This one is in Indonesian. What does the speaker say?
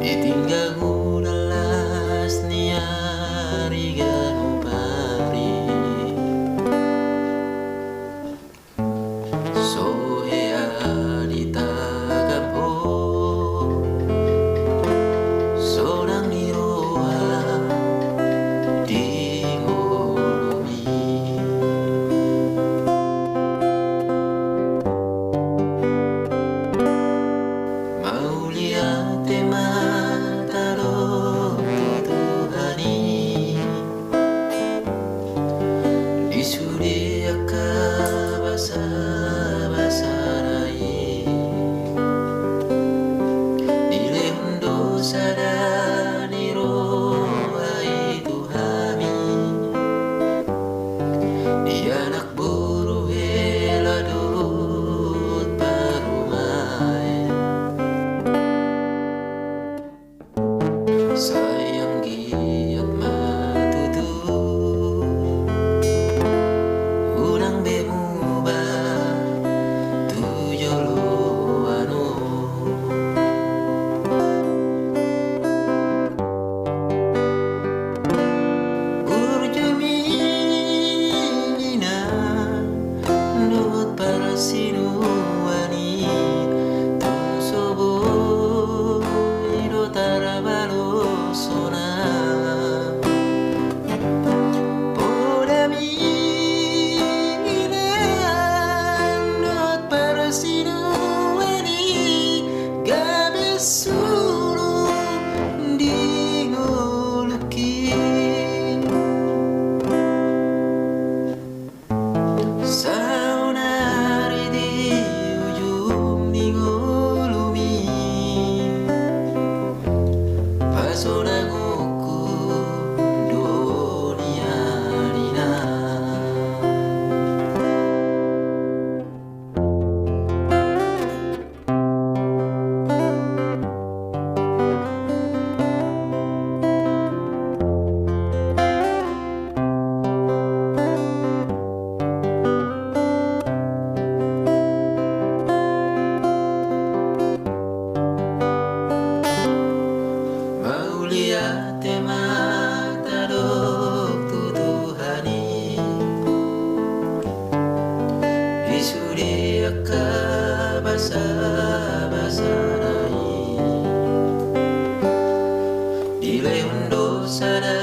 Ditinggal udalas niari ganupari sohea ditagapo sorang niroa dingolumi maulia tema Isuri akka basa-basarai Nile hundo sada niro ai tuhami Di anak buru heladut parumai Sayang giat matutu Urang bemuba tujolo anu Urjumina Nut parasinuani Tunsobo Ido tarabalo sona Suru dingoluki saunari di ujung dingolumi pasonagoku dunia dina Maulia tema tadok tutuhani Isuri akka basa-basarai Dile hundo sada